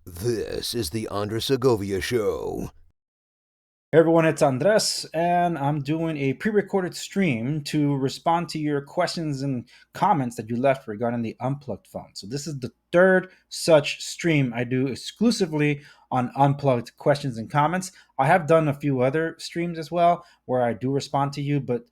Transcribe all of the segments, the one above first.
This is the Andressegovia Show. Hey everyone, it's Andres, and I'm doing a pre recorded stream to respond to your questions and comments that you left regarding the Unplugged phone. So, this is the third such stream I do exclusively on Unplugged questions and comments. I have done a few other streams as well where I do respond to you, but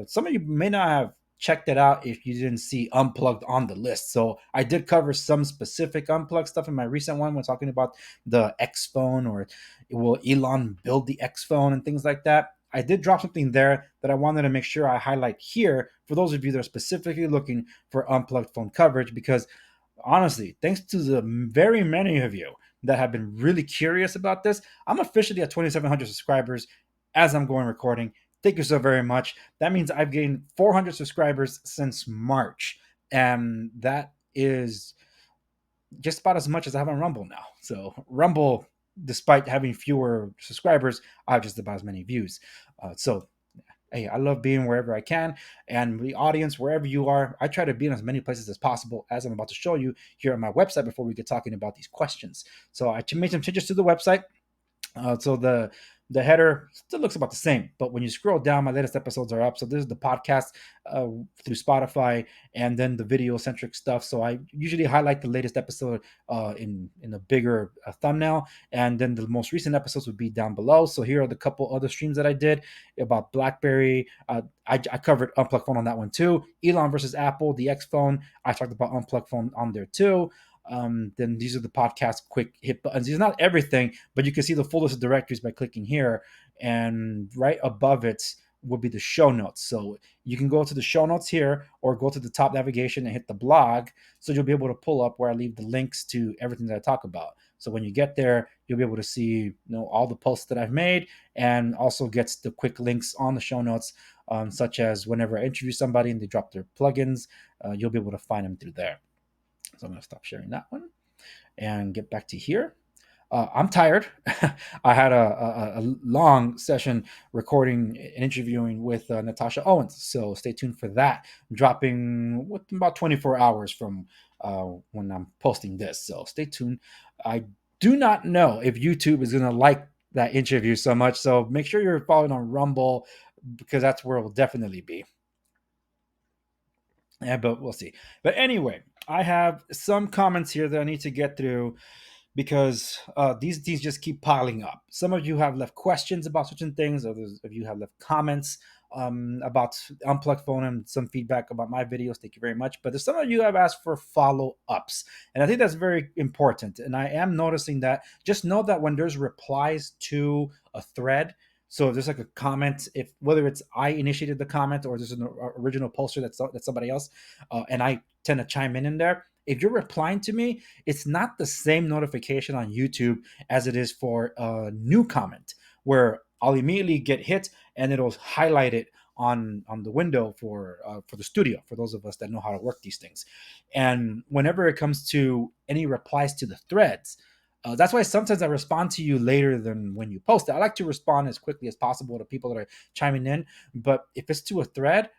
some of you may not have checked it out if you didn't see Unplugged on the list. So, I did cover some specific Unplugged stuff in my recent one when talking about the X phone or will Elon build the X phone and things like that. I did drop something there that I wanted to make sure I highlight here for those of you that are specifically looking for unplugged phone coverage because honestly, thanks to the very many of you that have been really curious about this, I'm officially at 2,700 subscribers as I'm going recording. Thank you so very much. That means I've gained 400 subscribers since March, and that is just about as much as I have on Rumble now. So Rumble, despite having fewer subscribers, I have just about as many views. So hey, I love being wherever I can, and the audience, wherever you are, I try to be in as many places as possible, as I'm about to show you here on my website before we get talking about these questions. So I made some changes to the website. So the header still looks about the same, but when you scroll down, my latest episodes are up. So this is the podcast through Spotify, and then the video centric stuff. So I usually highlight the latest episode in a bigger thumbnail, and then the most recent episodes would be down below. So here are the couple other streams that I did about BlackBerry. I covered Unplugged Phone on that one too. Elon versus Apple, the X phone. I talked about Unplugged Phone on there too. Then these are the podcast quick hit buttons. These are not everything, but you can see the full list of directories by clicking here. And right above it will be the show notes. So you can go to the show notes here or go to the top navigation and hit the blog. So you'll be able to pull up where I leave the links to everything that I talk about. So when you get there, you'll be able to see all the posts that I've made and also gets the quick links on the show notes, such as whenever I interview somebody and they drop their plugins, you'll be able to find them through there. So I'm going to stop sharing that one and get back to here. I'm tired. I had a long session recording and interviewing with Natasha Owens. So stay tuned for that. I'm dropping with about 24 hours from when I'm posting this. So stay tuned. I do not know if YouTube is going to like that interview so much. So make sure you're following on Rumble because that's where it will definitely be. Yeah, but we'll see. But anyway, I have some comments here that I need to get through because these just keep piling up. Some of you have left questions about certain things. Others of you have left comments about Unplugged Phone and some feedback about my videos. Thank you very much. But there's some of you have asked for follow ups, and I think that's very important. And I am noticing that. Just know that when there's replies to a thread. So if there's like a comment, if whether it's I initiated the comment or there's an original poster that's somebody else, and I tend to chime in there. If you're replying to me, it's not the same notification on YouTube as it is for a new comment, where I'll immediately get hit and it'll highlight it on the window for the studio for those of us that know how to work these things. And whenever it comes to any replies to the threads, that's why sometimes I respond to you later than when you post it. I like to respond as quickly as possible to people that are chiming in. But if it's to a thread,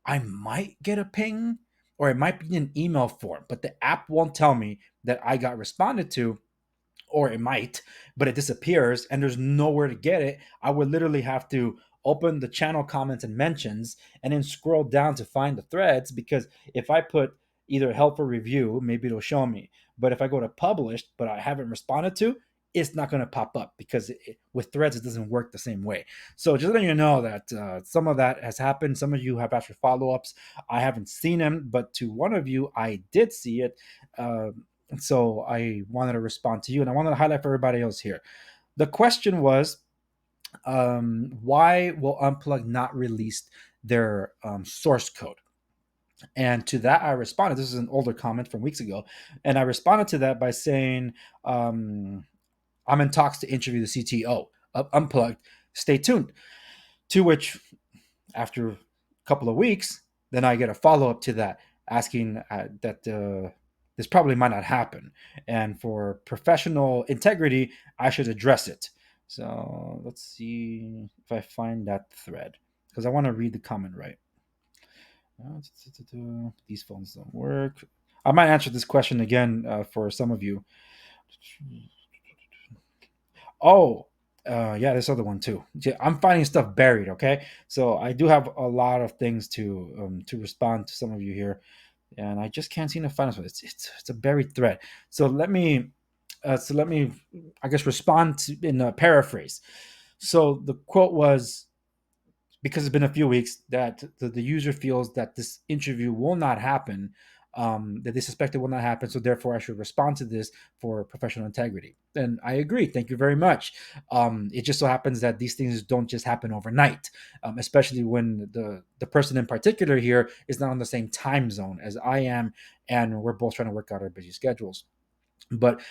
I might get a ping or it might be an email form, but the app won't tell me that I got responded to, or it might, but it disappears and there's nowhere to get it. I would literally have to open the channel comments and mentions and then scroll down to find the threads because if I put either help or review, maybe it'll show me. But if I go to published, but I haven't responded to, it's not going to pop up because with threads, it doesn't work the same way. So just letting you know that some of that has happened. Some of you have asked for follow ups. I haven't seen them, but to one of you, I did see it. And so I wanted to respond to you and I wanted to highlight for everybody else here. The question was, why will Unplug not release their source code? And to that, I responded. This is an older comment from weeks ago. And I responded to that by saying, I'm in talks to interview the CTO of Unplugged. Stay tuned. To which, after a couple of weeks, then I get a follow up to that asking that this probably might not happen. And for professional integrity, I should address it. So let's see if I find that thread because I want to read the comment right. These phones don't work. I might answer this question again for some of you. Oh, yeah, this other one too. Yeah, I'm finding stuff buried. Okay, so I do have a lot of things to respond to some of you here, and I just can't seem to find it. It's a buried thread. So let me, I guess, respond in a paraphrase. So the quote was, because it's been a few weeks, that the user feels that this interview will not happen, that they suspect it will not happen, so therefore I should respond to this for professional integrity. And I agree. Thank you very much. It just so happens that these things don't just happen overnight, especially when the person in particular here is not on the same time zone as I am, and we're both trying to work out our busy schedules. But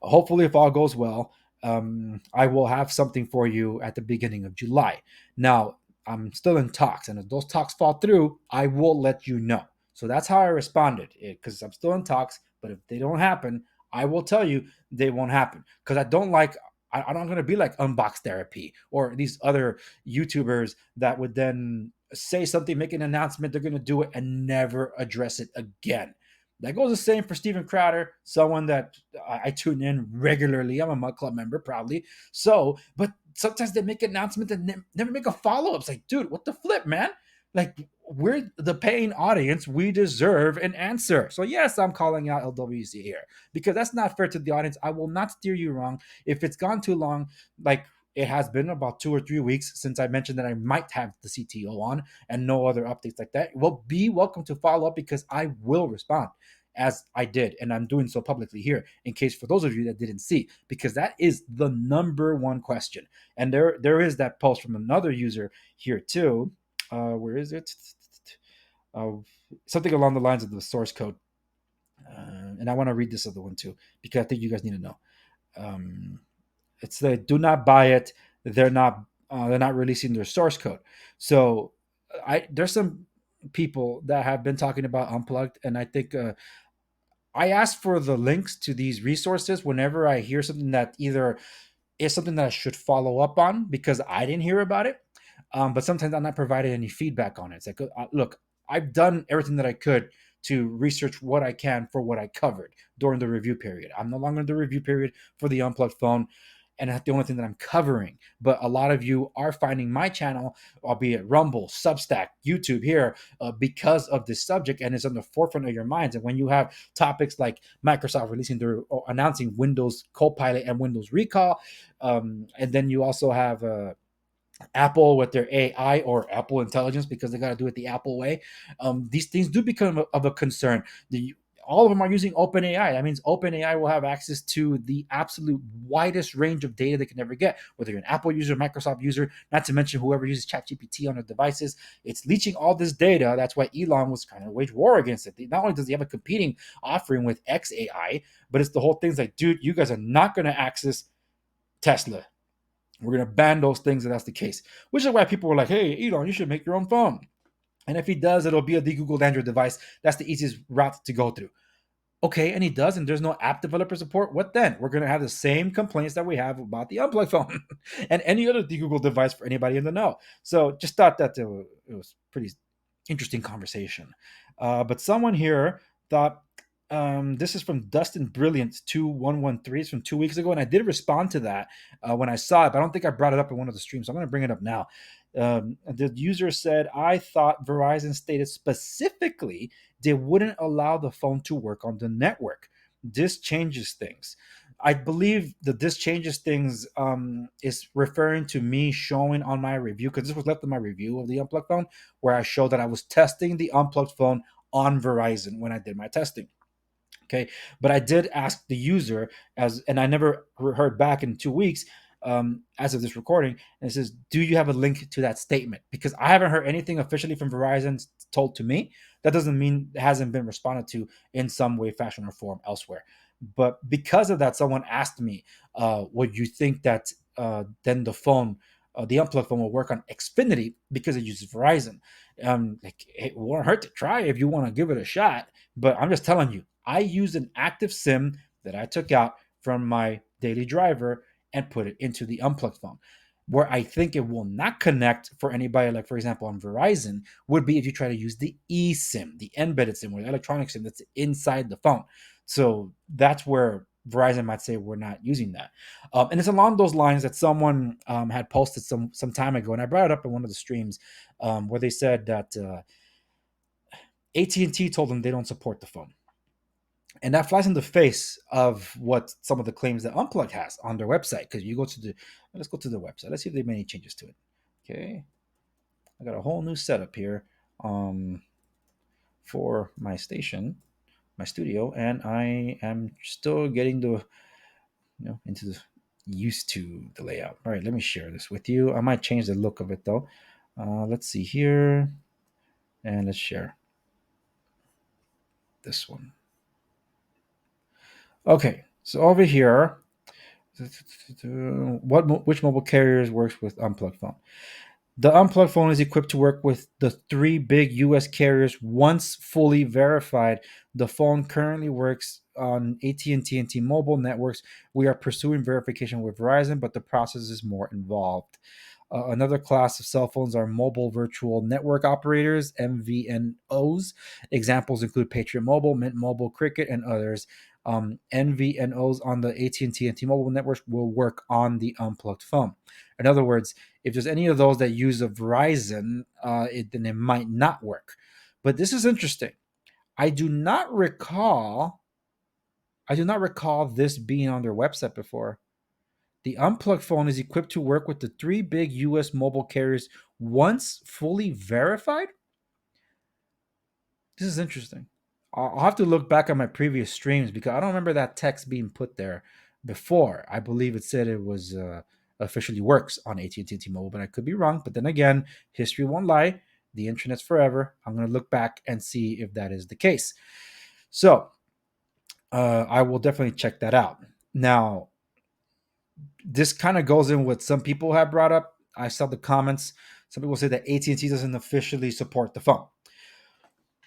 hopefully, if all goes well, I will have something for you at the beginning of July. Now, I'm still in talks, and if those talks fall through, I will let you know. So that's how I responded, because I'm still in talks. But if they don't happen, I will tell you they won't happen, because I don't like. I'm not going to be like Unbox Therapy or these other YouTubers that would then say something, make an announcement, they're going to do it, and never address it again. That goes the same for Steven Crowder, someone that I tune in regularly. I'm a Mud Club member, proudly. So, but sometimes they make an announcement and never make a follow up. It's like, dude, what the flip, man? Like, we're the paying audience. We deserve an answer. So, yes, I'm calling out LWC here, because that's not fair to the audience. I will not steer you wrong. If it's gone too long, like it has been about 2 or 3 weeks since I mentioned that I might have the CTO on and no other updates like that, well, be welcome to follow up, because I will respond as I did, and I'm doing so publicly here in case for those of you that didn't see, because that is the number one question. And there is that post from another user here too. Where is it? Uh, Something along the lines of the source code, and I want to read this other one too, because I think you guys need to know. Um, it's the do not buy it. They're not releasing their source code. So I there's some people that have been talking about Unplugged, and I think I ask for the links to these resources whenever I hear something that either is something that I should follow up on because I didn't hear about it. But sometimes I'm not provided any feedback on it. It's like, look, I've done everything that I could to research what I can for what I covered during the review period. I'm no longer in the review period for the Unplugged Phone, and that's the only thing that I'm covering. But a lot of you are finding my channel, albeit Rumble, Substack, YouTube here, because of this subject, and it's on the forefront of your minds. And when you have topics like Microsoft releasing their or announcing Windows Copilot and Windows Recall, and then you also have Apple with their AI or Apple Intelligence, because they got to do it the Apple way. These things do become of a concern. All of them are using OpenAI. That means OpenAI will have access to the absolute widest range of data they can ever get, whether you're an Apple user, Microsoft user, not to mention whoever uses ChatGPT on their devices. It's leaching all this data. That's why Elon was trying to wage war against it. Not only does he have a competing offering with XAI, but it's the whole thing's like, dude, you guys are not going to access Tesla. We're going to ban those things if that's the case, which is why people were like, hey, Elon, you should make your own phone. And if he does, it'll be a de-Googled Android device. That's the easiest route to go through. Okay, and he does, and there's no app developer support. What then? We're going to have the same complaints that we have about the Unplugged Phone and any other de-Googled device for anybody in the know. So just thought that it was pretty interesting conversation. But someone here thought, this is from Dustin Brilliant 2113. It's from 2 weeks ago, and I did respond to that when I saw it, but I don't think I brought it up in one of the streams. So I'm going to bring it up now. The user said, I thought Verizon stated specifically they wouldn't allow the phone to work on the network. This changes things. I believe that this changes things is referring to me showing on my review, because this was left in my review of the Unplugged Phone, where I showed that I was testing the Unplugged Phone on Verizon when I did my testing. Okay, but I did ask the user, and I never heard back in 2 weeks as of this recording. And it says, do you have a link to that statement? Because I haven't heard anything officially from Verizon told to me. That doesn't mean it hasn't been responded to in some way, fashion, or form elsewhere. But because of that, someone asked me, would you think that then the phone, the Unplugged Phone, will work on Xfinity because it uses Verizon? Like, it won't hurt to try if you want to give it a shot. But I'm just telling you, I used an active SIM that I took out from my daily driver and put it into the Unplugged Phone. Where I think it will not connect for anybody, like for example on Verizon, would be if you try to use the eSIM, the embedded SIM, or the electronic SIM that's inside the phone. So that's where Verizon might say we're not using that. And it's along those lines that someone had posted some time ago, and I brought it up in one of the streams where they said that AT&T told them they don't support the phone. And that flies in the face of what some of the claims that Unplug has on their website. Because you go to the, let's go to the website. Let's see if they made any changes to it. Okay, I got a whole new setup here for my station, my studio, and I am still getting the, into the used to the layout. All right, let me share this with you. I might change the look of it though. Let's see here, and let's share this one. Okay, so over here, which mobile carriers works with Unplugged Phone? The Unplugged Phone is equipped to work with the three big US carriers once fully verified. The phone currently works on AT&T and T-Mobile networks. We are pursuing verification with Verizon, but the process is more involved. Another class of cell phones are mobile virtual network operators, MVNOs. Examples include Patriot Mobile, Mint Mobile, Cricket, and others. MVNOs on the AT&T and T-Mobile networks will work on the Unplugged Phone. In other words, if there's any of those that use a Verizon, then it might not work. But this is interesting. I do not recall this being on their website before. The Unplugged Phone is equipped to work with the three big US mobile carriers once fully verified. This is interesting. I'll have to look back at my previous streams because I don't remember that text being put there before. I believe it said it was officially works on AT&T T-Mobile, but I could be wrong. But then again, history won't lie. The internet's forever. I'm going to look back and see if that is the case. So I will definitely check that out. Now, this kind of goes in what some people have brought up. I saw the comments. Some people say that AT&T doesn't officially support the phone.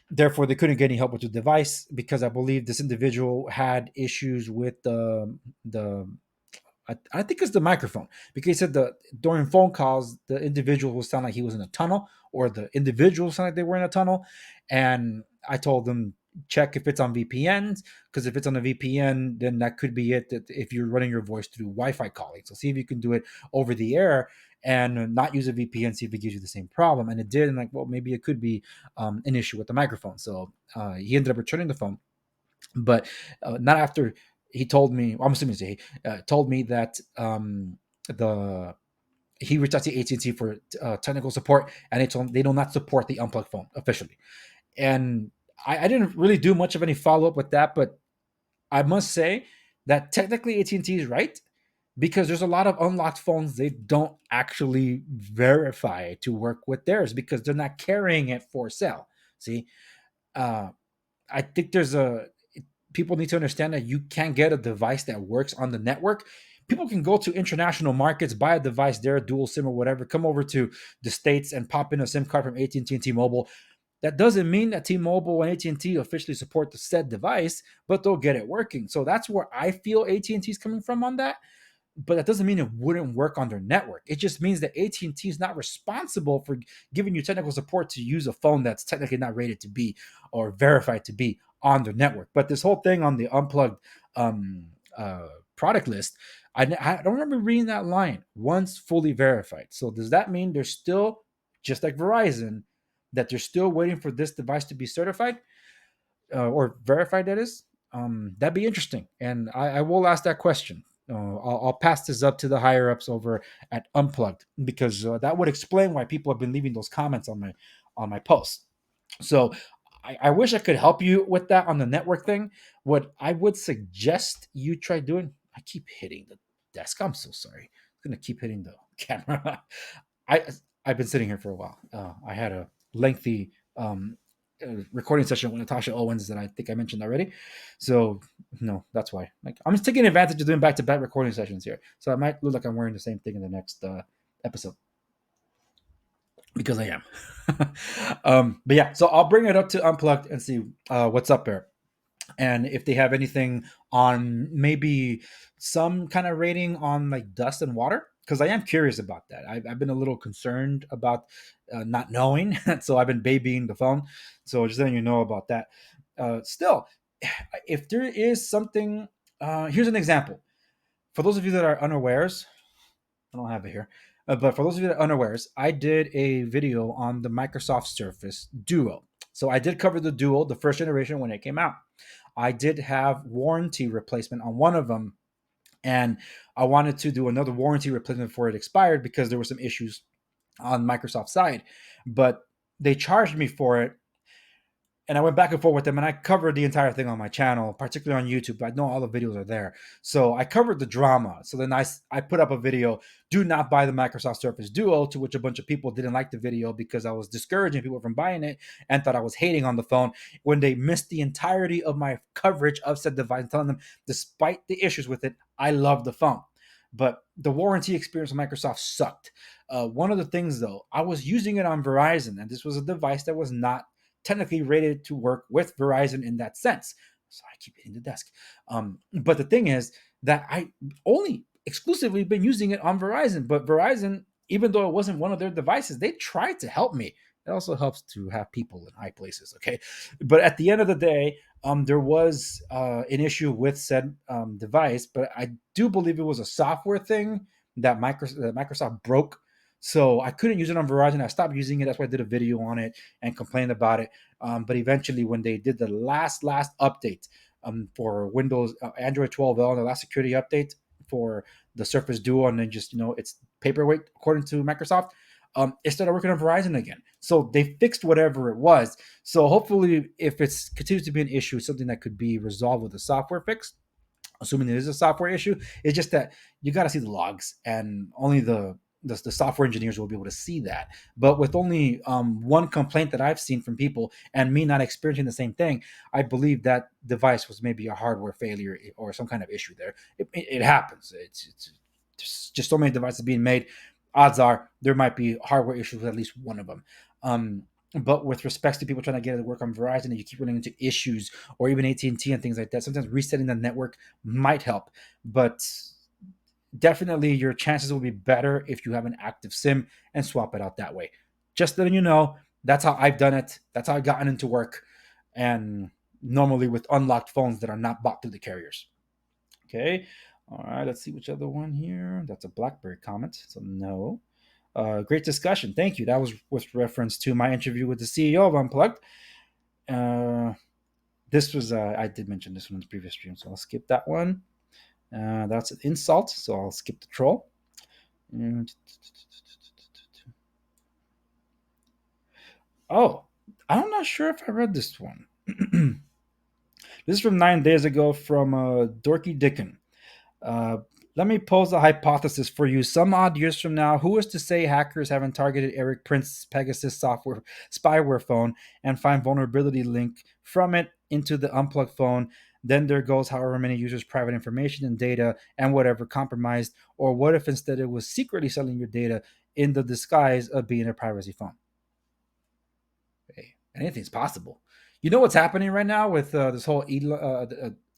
Therefore, they couldn't get any help with the device because I believe this individual had issues with the I think it's the microphone because he said that during phone calls the individual would sound like he was in a tunnel or the individual sounded like they were in a tunnel, and I told them check if it's on VPNs because if it's on a VPN, then that could be it. That if you're running your voice through Wi-Fi calling, so see if you can do it over the air and not use a VPN. See if it gives you the same problem, and it did. And like, well, maybe it could be an issue with the microphone. So he ended up returning the phone, but not after he told me. I'm assuming he told me that the he reached out to AT&T for technical support, and they told him they do not support the Unplugged Phone officially. And I didn't really do much of any follow up with that, but I must say that technically AT&T is right because there's a lot of unlocked phones they don't actually verify to work with theirs because they're not carrying it for sale. See, uh, I think there's a people need to understand that you can't get a device that works on the network. People can go to international markets, buy a device there, dual SIM or whatever, come over to the States and pop in a SIM card from AT&T and T-Mobile. That doesn't mean that T-Mobile and AT&T officially support the said device, but they'll get it working. So that's where I feel AT&T is coming from on that. But that doesn't mean it wouldn't work on their network. It just means that AT&T is not responsible for giving you technical support to use a phone that's technically not rated to be or verified to be on their network. But this whole thing on the unplugged product list, I don't remember reading that line once fully verified. So does that mean they're still, just like Verizon, that they're still waiting for this device to be certified or verified? That is, that'd be interesting, and I will ask that question. I'll pass this up to the higher ups over at Unplugged because that would explain why people have been leaving those comments on my post. So I wish I could help you with that on the network thing. What I would suggest you try doing. I keep hitting the desk. I'm so sorry. I'm gonna keep hitting the camera. I I've been sitting here for a while. I had a lengthy recording session with Natasha Owens that I think I mentioned already. So no, that's why. Like I'm just taking advantage of doing back-to-back recording sessions here. So I might look like I'm wearing the same thing in the next episode because I am. But yeah, so I'll bring it up to Unplugged and see what's up there. And if they have anything on maybe some kind of rating on like dust and water, because I am curious about that. I've been a little concerned about not knowing, so I've been babying the phone. So just letting you know about that. Still, if there is something Here's an example. For those of you that are unawares, I don't have it here, but for those of you that are unawares, I did a video on the Microsoft Surface Duo. So I did cover the Duo, the first generation when it came out. I did have warranty replacement on one of them, and I wanted to do another warranty replacement before it expired because there were some issues on Microsoft's side, but they charged me for it. And I went back and forth with them, and I covered the entire thing on my channel, particularly on YouTube. I know all the videos are there, so I covered the drama. So then I put up a video: "Do not buy the Microsoft Surface Duo," to which a bunch of people didn't like the video because I was discouraging people from buying it and thought I was hating on the phone, when they missed the entirety of my coverage of said device, and telling them, despite the issues with it, I love the phone. But the warranty experience of Microsoft sucked. One of the things, though, I was using it on Verizon, and this was a device that was not technically rated to work with Verizon in that sense. So I keep hitting the desk. But the thing is that I only exclusively been using it on Verizon. But Verizon, even though it wasn't one of their devices, they tried to help me. It also helps to have people in high places, okay? But at the end of the day, there was an issue with said device, but I do believe it was a software thing that Microsoft broke. So I couldn't use it on Verizon. I stopped using it. That's why I did a video on it and complained about it. But eventually, when they did the last update for Windows Android 12L, the last security update for the Surface Duo, and then just it's paperweight according to Microsoft, it started working on Verizon again. So they fixed whatever it was. So hopefully, if it continues to be an issue, something that could be resolved with a software fix. Assuming there is a software issue, it's just that you got to see the logs, and only the software engineers will be able to see that. But with only one complaint that I've seen from people, and me not experiencing the same thing, I believe that device was maybe a hardware failure or some kind of issue there. It happens. It's just so many devices being made. Odds are there might be hardware issues with at least one of them. But with respects to people trying to get it to work on Verizon, and you keep running into issues, or even AT&T and things like that, sometimes resetting the network might help. But definitely your chances will be better if you have an active SIM and swap it out that way. Just letting you know, that's how I've done it. That's how I've gotten into work. And normally with unlocked phones that are not bought through the carriers. Okay. All right. Let's see which other one here. That's a BlackBerry comment. So no. Great discussion. Thank you. That was with reference to my interview with the CEO of Unplugged. This was, I did mention this one in the previous stream, so I'll skip that one. That's an insult, so I'll skip the troll. Oh, I'm not sure if I read this one. This is from 9 days ago from Dorky Dickon. Let me pose a hypothesis for you. Some odd years from now, who is to say hackers haven't targeted Erik Prince's Pegasus software spyware phone and find vulnerability link from it into the Unplugged phone? Then there goes however many users' private information and data and whatever compromised. Or what if instead it was secretly selling your data in the disguise of being a privacy phone? Hey, anything's possible. You know what's happening right now with this whole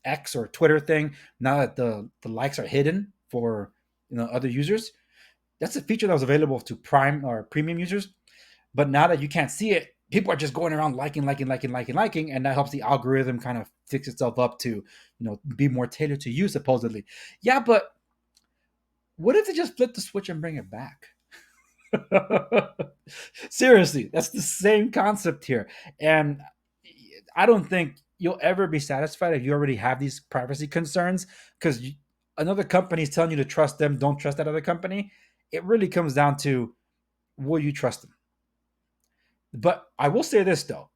X or Twitter thing? Now that the likes are hidden for other users, that's a feature that was available to Prime or premium users. But now that you can't see it, people are just going around liking, and that helps the algorithm kind of fix itself up to be more tailored to you supposedly. Yeah, but what if they just flip the switch and bring it back? Seriously, that's the same concept here. And I don't think you'll ever be satisfied if you already have these privacy concerns, because another company is telling you to trust them, don't trust that other company. It really comes down to, will you trust them? But I will say this, though.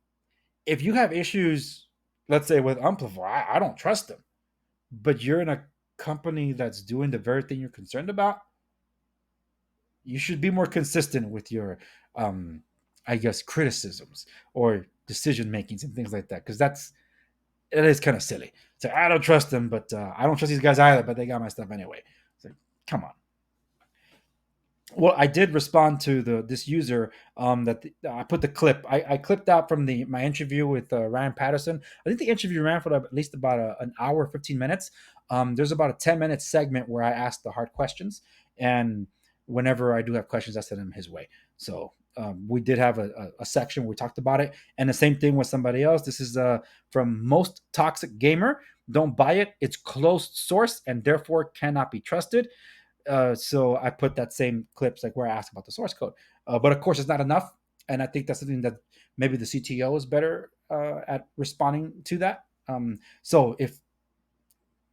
If you have issues, let's say with Amplify, I don't trust them. But you're in a company that's doing the very thing you're concerned about, you should be more consistent with your I guess criticisms or decision makings and things like that, because it is kind of silly. So I don't trust them, but I don't trust these guys either, but they got my stuff anyway. So come on. Well, I did respond to this user I put the clip. I clipped out from my interview with Ryan Patterson. I think the interview ran for at least about an hour, 15 minutes. There's about a 10-minute segment where I asked the hard questions, and whenever I do have questions, I send them his way. So we did have a section where we talked about it, and the same thing with somebody else. This is from Most Toxic Gamer. Don't buy it. It's closed source and therefore cannot be trusted. So I put that same clips like where I asked about the source code. But of course, it's not enough, and I think that's something that maybe the CTO is better at responding to that. So if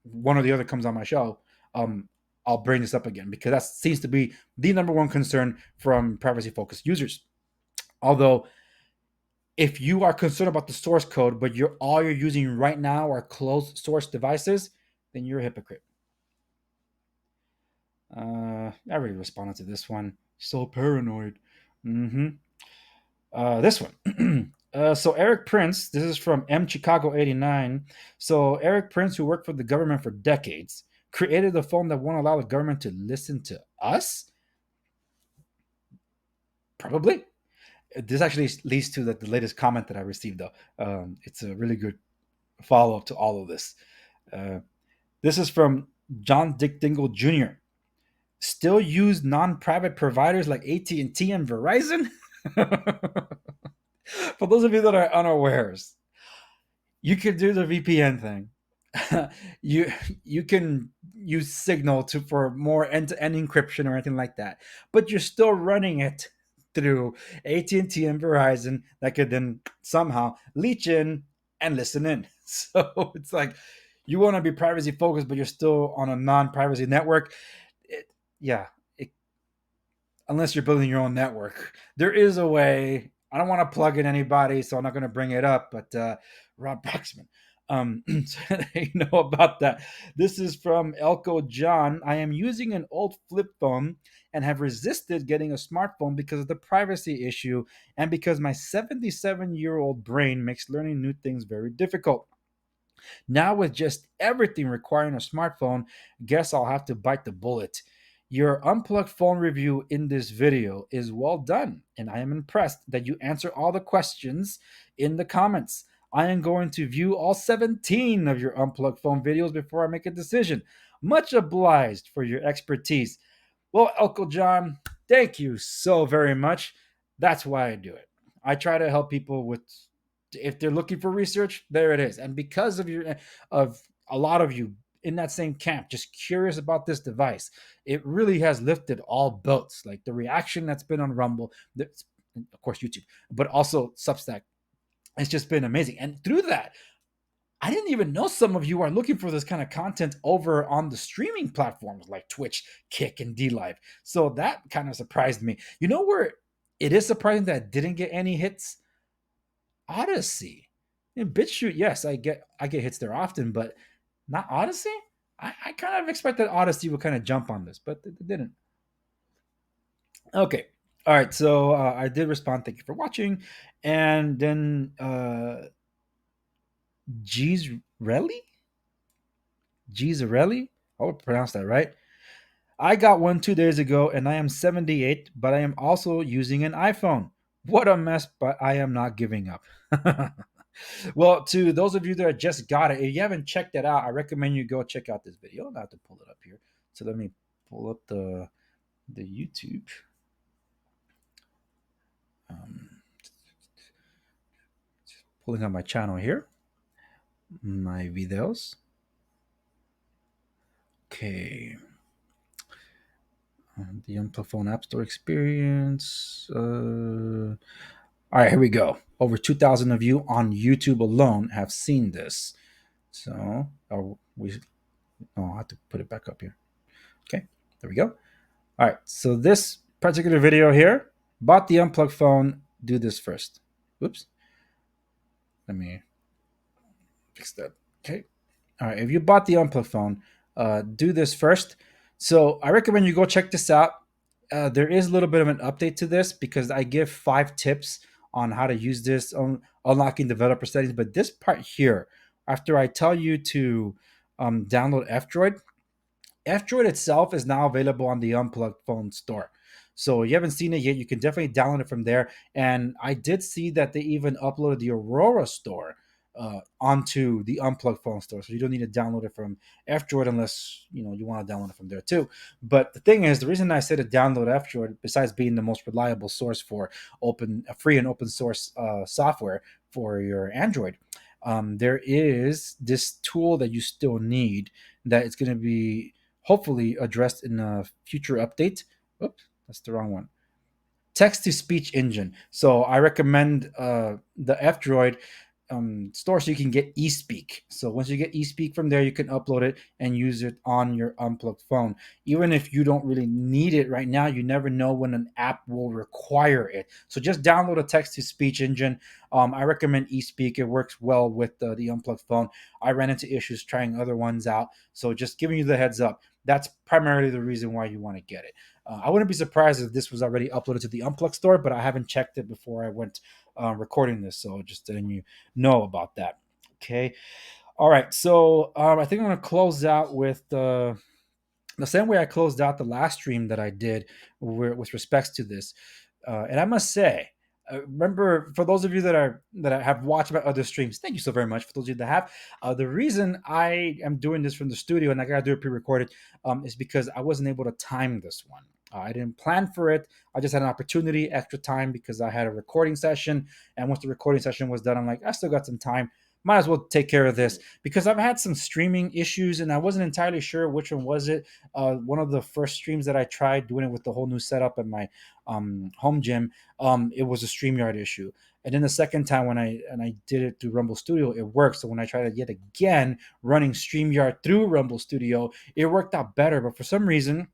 one or the other comes on my show, um, I'll bring this up again because that seems to be the number one concern from privacy focused users. Although, if you are concerned about the source code, but all you're using right now are closed source devices, then you're a hypocrite. I already responded to this one. So paranoid. Mm-hmm. This one. So Eric Prince, this is from M Chicago 89. So Eric Prince, who worked for the government for decades, created a phone that won't allow the government to listen to us? Probably. This actually leads to the latest comment that I received, though. It's a really good follow up to all of this. Uh, this is from John Dick Dingle Jr. Still use non-private providers like AT&T and Verizon? For those of you that are unawares, you can do the VPN thing. you you can use Signal for more end-to-end encryption or anything like that, but you're still running it through AT&T and Verizon that could then somehow leech in and listen in. So it's like you want to be privacy focused, but you're still on a non-privacy network. It, yeah, it, unless you're building your own network, there is a way. I don't want to plug in anybody, so I'm not going to bring it up. But Rob Baxman, so you know about that. This is from Elko John. I am using an old flip phone and have resisted getting a smartphone because of the privacy issue and because my 77-year-old brain makes learning new things very difficult. Now, with just everything requiring a smartphone, guess I'll have to bite the bullet. Your unplugged phone review in this video is well done, and I am impressed that you answer all the questions in the comments. I am going to view all 17 of your unplugged phone videos before I make a decision. Much obliged for your expertise. Well, Uncle John, thank you so very much. That's why I do it. I try to help people with if they're looking for research, there it is. And because of a lot of you in that same camp just curious about this device, it really has lifted all boats. Like the reaction that's been on Rumble, of course YouTube, but also Substack. It's just been amazing. And through that, I didn't even know some of you are looking for this kind of content over on the streaming platforms like Twitch, Kick, and D Live. So that kind of surprised me. You know where it is surprising that I didn't get any hits? Odyssey. In BitChute, yes, I get hits there often, but not Odyssey. I kind of expected Odyssey would kind of jump on this, but it didn't. Okay. All right. So I did respond. Thank you for watching. And then Gizrelli? Gizrelli? I would pronounce that right. I got one 2 days ago and I am 78, but I am also using an iPhone. What a mess, but I am not giving up. Well, to those of you that just got it, if you haven't checked that out, I recommend you go check out this video. I have to pull it up here. So let me pull up the YouTube. Pulling up my channel here. My videos. Okay. The Unplugged Phone App Store experience. All right, here we go. Over 2,000 of you on YouTube alone have seen this. So I'll have to put it back up here. Okay, there we go. All right, so this particular video here, bought the Unplugged Phone. Do this first. Oops. Let me fix that. Okay. All right, if you bought the Unplugged Phone, do this first. So I recommend you go check this out. There is a little bit of an update to this because I give 5 tips on how to use this on unlocking developer settings. But this part here, after I tell you to download F-Droid, F-Droid itself is now available on the Unplugged Phone store. So you haven't seen it yet, you can definitely download it from there. And I did see that they even uploaded the Aurora store onto the Unplugged Phone store. So you don't need to download it from F-Droid unless you want to download it from there too. But the thing is, the reason I say to download F-Droid, besides being the most reliable source for free and open source software for your Android, there is this tool that you still need that is going to be hopefully addressed in a future update. Oops, that's the wrong one. Text to speech engine. So I recommend the F Droid store so you can get eSpeak. So once you get eSpeak from there, you can upload it and use it on your unplugged phone. Even if you don't really need it right now, you never know when an app will require it. So just download a text to speech engine. I recommend eSpeak. It works well with the unplugged phone. I ran into issues trying other ones out. So just giving you the heads up. That's primarily the reason why you want to get it. I wouldn't be surprised if this was already uploaded to the Unplugged store, but I haven't checked it before I went recording this. So just letting you know about that. Okay. All right. So I think I'm going to close out with the same way I closed out the last stream that I did with respects to this. And I must say, remember, for those of you that have watched my other streams, thank you so very much. For those of you that have, the reason I am doing this from the studio and I gotta do it pre-recorded is because I wasn't able to time this one. I didn't plan for it. I just had an opportunity, extra time, because I had a recording session. And once the recording session was done, I'm like, I still got some time. Might as well take care of this because I've had some streaming issues and I wasn't entirely sure which one was it. One of the first streams that I tried doing it with the whole new setup at my home gym, it was a StreamYard issue. And then the second time when I did it through Rumble Studio, it worked. So when I tried it yet again running StreamYard through Rumble Studio, it worked out better. But for some reason,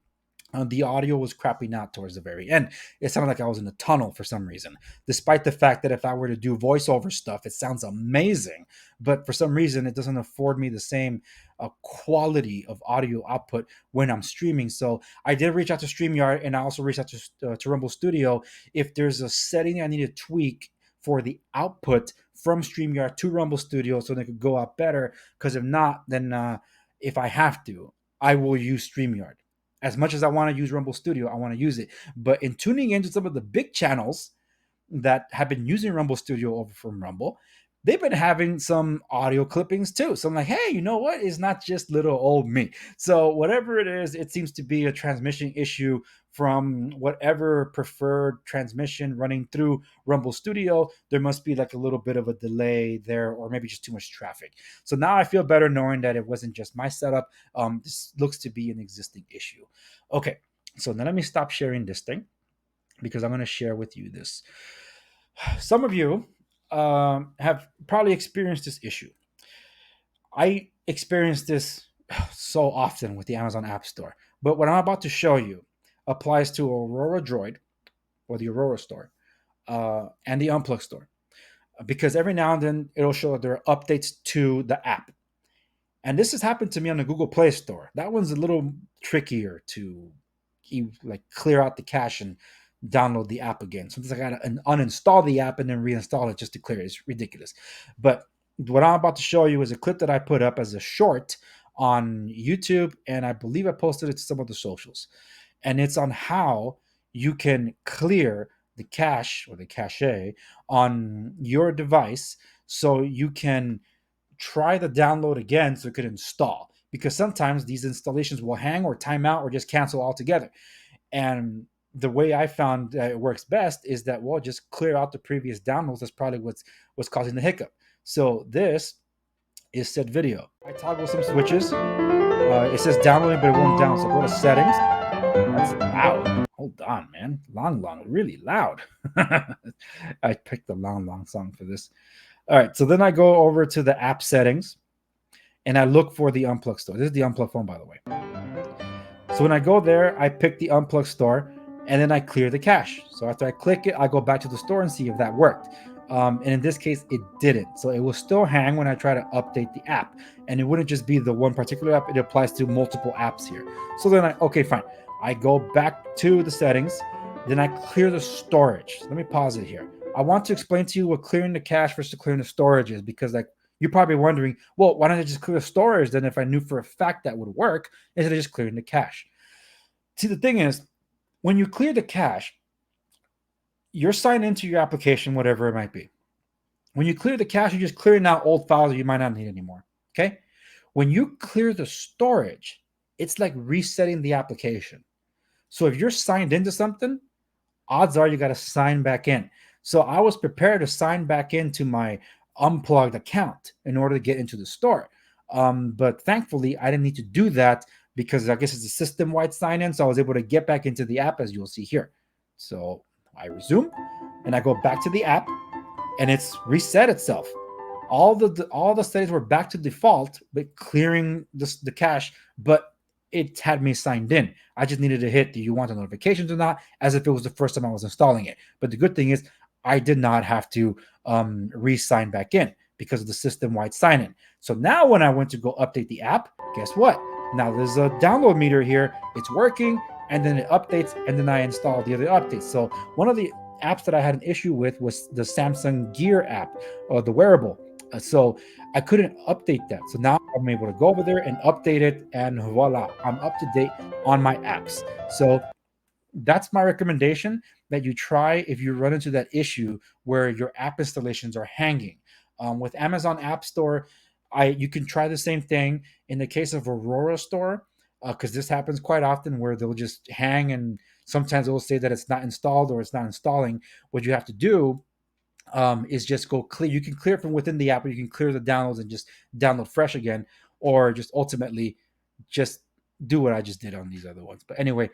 the audio was crapping out towards the very end. It sounded like I was in a tunnel for some reason, despite the fact that if I were to do voiceover stuff, it sounds amazing. But for some reason, it doesn't afford me the same quality of audio output when I'm streaming. So I did reach out to StreamYard and I also reached out to Rumble Studio. If there's a setting I need to tweak for the output from StreamYard to Rumble Studio so they could go out better, because if not, then if I have to, I will use StreamYard. As much as I want to use Rumble Studio, I want to use it. But in tuning into some of the big channels that have been using Rumble Studio over from Rumble, they've been having some audio clippings too. So I'm like, hey, you know what? It's not just little old me. So whatever it is, it seems to be a transmission issue from whatever preferred transmission running through Rumble Studio. There must be like a little bit of a delay there, or maybe just too much traffic. So now I feel better knowing that it wasn't just my setup. This looks to be an existing issue. Okay, so now let me stop sharing this thing because I'm going to share with you this. Some of you have probably experienced this issue. I experienced this so often with the Amazon App Store. But what I'm about to show you applies to Aurora Droid or the Aurora Store and the Unplugged Store. Because every now and then it'll show that there are updates to the app. And this has happened to me on the Google Play Store. That one's a little trickier to like clear out the cache and download the app again. Sometimes I gotta uninstall the app and then reinstall it just to clear it. It's ridiculous. But what I'm about to show you is a clip that I put up as a short on YouTube, and I believe I posted it to some of the socials. And it's on how you can clear the cache or the cache on your device so you can try the download again so it could install, because sometimes these installations will hang or time out or just cancel altogether. And the way I found that it works best is that we'll just clear out the previous downloads. That's probably what's causing the hiccup. So this is said video. I toggle some switches. It says downloading, but it won't down. So go to settings. That's loud. Hold on, man. Long, really loud. I picked the long song for this. All right, so then I go over to the app settings and I look for the Unplugged Store. This is the Unplugged Phone, by the way. So when I go there, I pick the Unplugged Store and then I clear the cache. So after I click it, I go back to the store and see if that worked. And in this case, it didn't. So it will still hang when I try to update the app. And it wouldn't just be the one particular app. It applies to multiple apps here. So then okay, fine. I go back to the settings. Then I clear the storage. Let me pause it here. I want to explain to you what clearing the cache versus clearing the storage is, because like you're probably wondering, well, why don't I just clear the storage then if I knew for a fact that would work instead of just clearing the cache? See, the thing is, when you clear the cache, you're signed into your application, whatever it might be. When you clear the cache, you're just clearing out old files that you might not need anymore. Okay? When you clear the storage, it's like resetting the application. So if you're signed into something, odds are you got to sign back in. So I was prepared to sign back into my unplugged account in order to get into the store. But thankfully, I didn't need to do that because I guess it's a system-wide sign-in, so I was able to get back into the app as you'll see here. So I resume, and I go back to the app, and it's reset itself. All the settings were back to default, but clearing the cache, but it had me signed in. I just needed to hit, do you want the notifications or not, as if it was the first time I was installing it. But the good thing is I did not have to re-sign back in because of the system-wide sign-in. So now when I went to go update the app, guess what? Now there's a download meter here. It's working, and then it updates, and then I install the other updates. So one of the apps that I had an issue with was the Samsung Gear app, or the wearable. So I couldn't update that. So now I'm able to go over there and update it, and voila, I'm up to date on my apps. So that's my recommendation, that you try if you run into that issue where your app installations are hanging. With Amazon App Store, you can try the same thing. In the case of Aurora Store, because this happens quite often where they'll just hang, and sometimes it will say that it's not installed or it's not installing. What you have to do is just go clear. You can clear from within the app, or you can clear the downloads and just download fresh again, or just ultimately just do what I just did on these other ones. But anyway,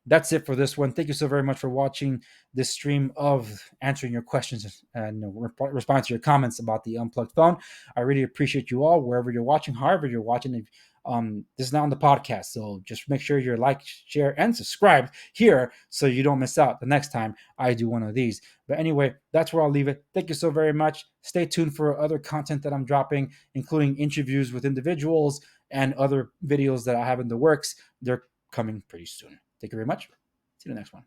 that's it for this one. Thank you so very much for watching this stream of answering your questions and responding to your comments about the unplugged phone. I really appreciate you all wherever you're watching, however you're watching. This is not on the podcast, so just make sure you're like, share, and subscribe here so you don't miss out the next time I do one of these. But anyway, that's where I'll leave it. Thank you so very much. Stay tuned for other content that I'm dropping, including interviews with individuals and other videos that I have in the works. They're coming pretty soon. Thank you very much. See you in the next one.